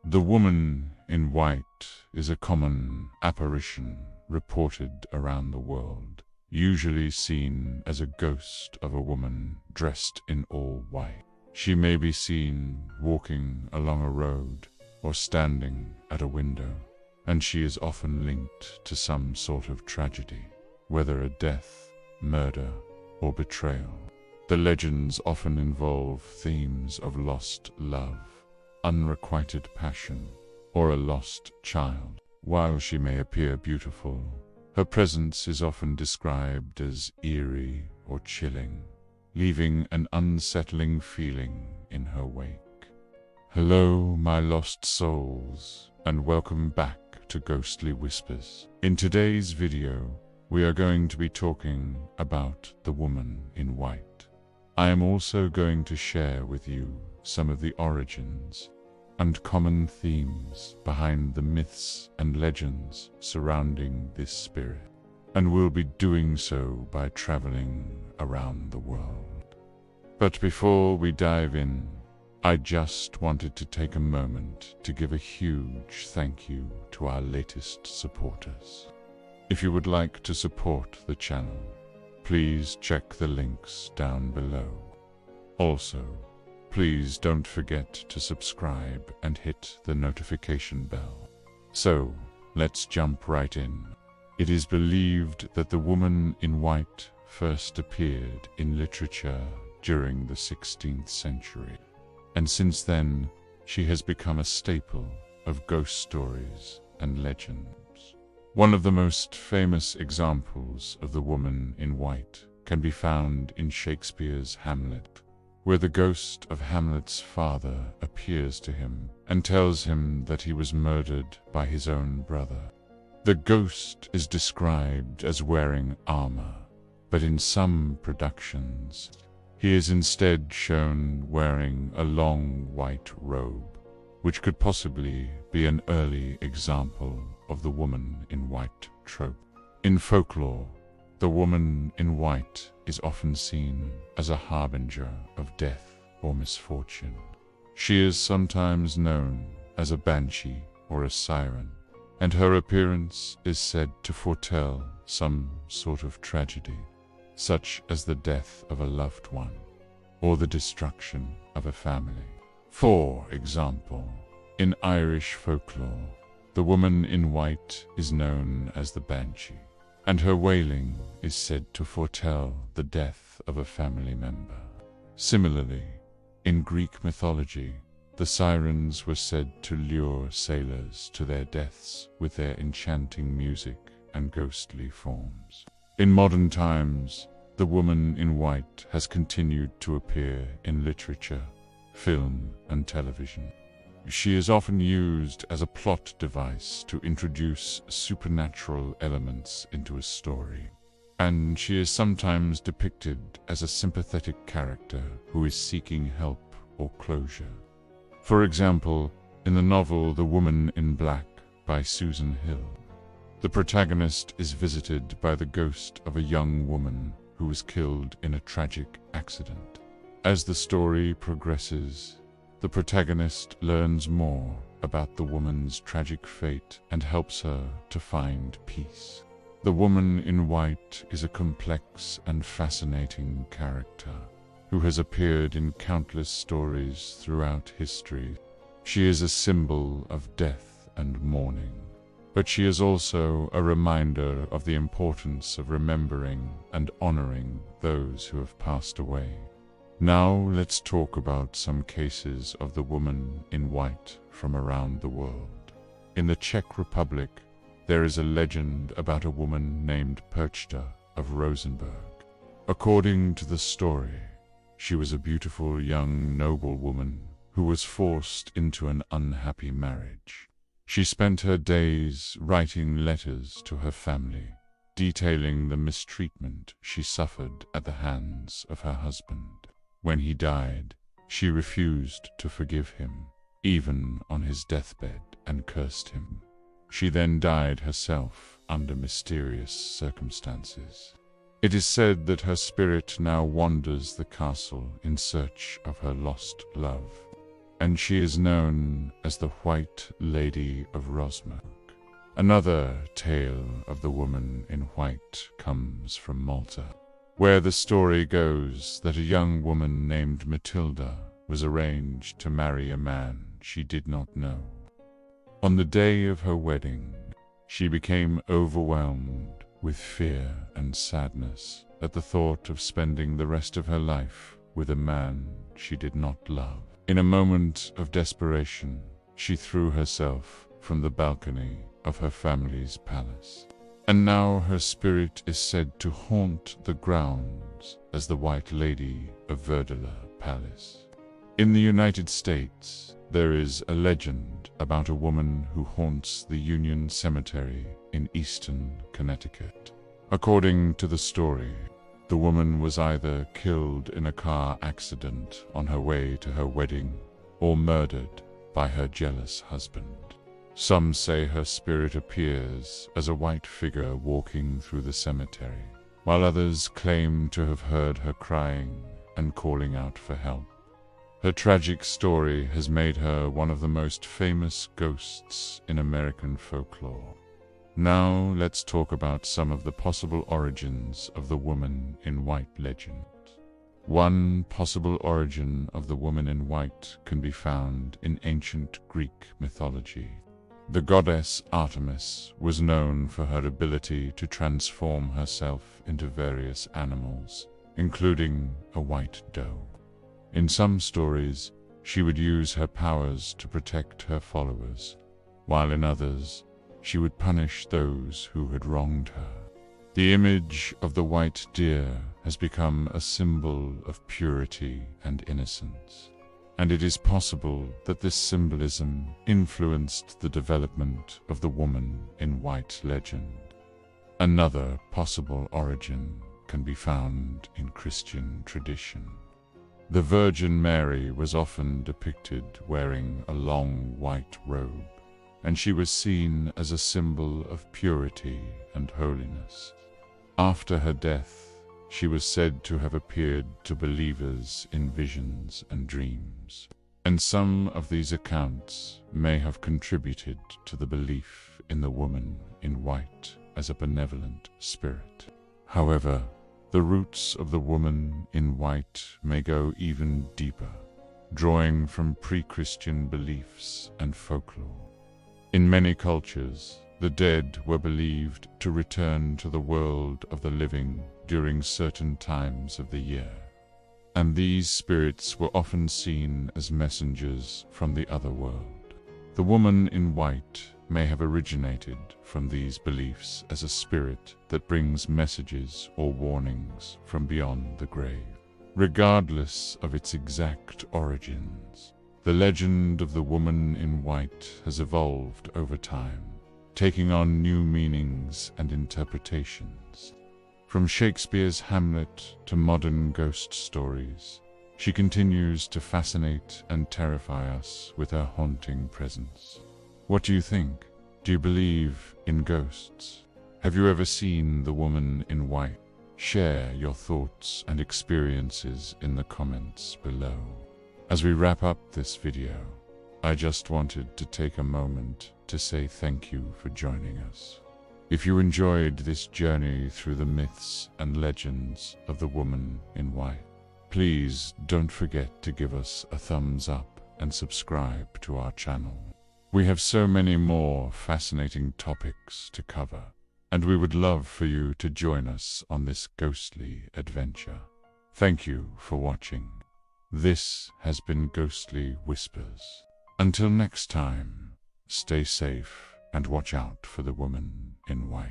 The woman in white is a common apparition reported around the world, usually seen as a ghost of a woman dressed in all white. She may be seen walking along a road or standing at a window, and she is often linked to some sort of tragedy, whether a death, murder, or betrayal. The legends often involve themes of lost love, unrequited passion, or a lost child. While she may appear beautiful, her presence is often described as eerie or chilling, leaving an unsettling feeling in her wake. Hello, my lost souls, and welcome back to Ghostly Whispers. In today's video, we are going to be talking about the woman in white. I am also going to share with you some of the origins and common themes behind the myths and legends surrounding this spirit, and we'll be doing so by traveling around the world. But before we dive in, I just wanted to take a moment to give a huge thank you to our latest supporters. If you would like to support the channel, please check the links down below. Also, please don't forget to subscribe and hit the notification bell. So, let's jump right in. It is believed that the woman in white first appeared in literature during the 16th century, and since then, she has become a staple of ghost stories and legends. One of the most famous examples of the woman in white can be found in Shakespeare's Hamlet, where the ghost of Hamlet's father appears to him and tells him that he was murdered by his own brother. The ghost is described as wearing armor, but in some productions, he is instead shown wearing a long white robe, which could possibly be an early example of the woman in white trope. In folklore, the woman in white is often seen as a harbinger of death or misfortune. She is sometimes known as a banshee or a siren, and her appearance is said to foretell some sort of tragedy, such as the death of a loved one or the destruction of a family. For example, in Irish folklore, the woman in white is known as the banshee, and her wailing is said to foretell the death of a family member. Similarly, in Greek mythology, the sirens were said to lure sailors to their deaths with their enchanting music and ghostly forms. In modern times, the woman in white has continued to appear in literature, film, and television. She is often used as a plot device to introduce supernatural elements into a story, and she is sometimes depicted as a sympathetic character who is seeking help or closure. For example, in the novel The Woman in Black by Susan Hill, the protagonist is visited by the ghost of a young woman who was killed in a tragic accident. As the story progresses, the protagonist learns more about the woman's tragic fate and helps her to find peace. The woman in white is a complex and fascinating character who has appeared in countless stories throughout history. She is a symbol of death and mourning, but she is also a reminder of the importance of remembering and honoring those who have passed away. Now let's talk about some cases of the woman in white from around the world. In the Czech Republic, there is a legend about a woman named Perchta of Rožmberk. According to the story, she was a beautiful young noblewoman who was forced into an unhappy marriage. She spent her days writing letters to her family, detailing the mistreatment she suffered at the hands of her husband. When he died, she refused to forgive him, even on his deathbed, and cursed him. She then died herself under mysterious circumstances. It is said that her spirit now wanders the castle in search of her lost love. and she is known as the White Lady of Rožmberk. Another tale of the woman in white comes from Malta, where the story goes that a young woman named Matilda was arranged to marry a man she did not know. On the day of her wedding, she became overwhelmed with fear and sadness at the thought of spending the rest of her life with a man she did not love. In a moment of desperation, she threw herself from the balcony of her family's palace. And now her spirit is said to haunt the grounds as the White Lady of Verdala Palace. In the United States, there is a legend about a woman who haunts the Union Cemetery in eastern Connecticut. According to the story, the woman was either killed in a car accident on her way to her wedding or murdered by her jealous husband. Some say her spirit appears as a white figure walking through the cemetery, while others claim to have heard her crying and calling out for help. Her tragic story has made her one of the most famous ghosts in American folklore. Now let's talk about some of the possible origins of the woman in white legend. One possible origin of the woman in white can be found in ancient Greek mythology. The goddess Artemis was known for her ability to transform herself into various animals, including a white doe. In some stories, she would use her powers to protect her followers, while in others, she would punish those who had wronged her. The image of the white deer has become a symbol of purity and innocence, and it is possible that this symbolism influenced the development of the woman in white legend. Another possible origin can be found in Christian tradition. The Virgin Mary was often depicted wearing a long white robe, and she was seen as a symbol of purity and holiness. After her death, she was said to have appeared to believers in visions and dreams, and some of these accounts may have contributed to the belief in the woman in white as a benevolent spirit. However, the roots of the woman in white may go even deeper, drawing from pre-Christian beliefs and folklore. In many cultures, the dead were believed to return to the world of the living during certain times of the year, and these spirits were often seen as messengers from the other world. The woman in white may have originated from these beliefs as a spirit that brings messages or warnings from beyond the grave. Regardless of its exact origins, the legend of the woman in white has evolved over time, taking on new meanings and interpretations. From Shakespeare's Hamlet to modern ghost stories, she continues to fascinate and terrify us with her haunting presence. What do you think? Do you believe in ghosts? Have you ever seen the woman in white? Share your thoughts and experiences in the comments below. As we wrap up this video, I just wanted to take a moment to say thank you for joining us. If you enjoyed this journey through the myths and legends of the woman in white, please don't forget to give us a thumbs up and subscribe to our channel. We have so many more fascinating topics to cover, and we would love for you to join us on this ghostly adventure. Thank you for watching. This has been Ghostly Whispers. Until next time, stay safe and watch out for the woman in white.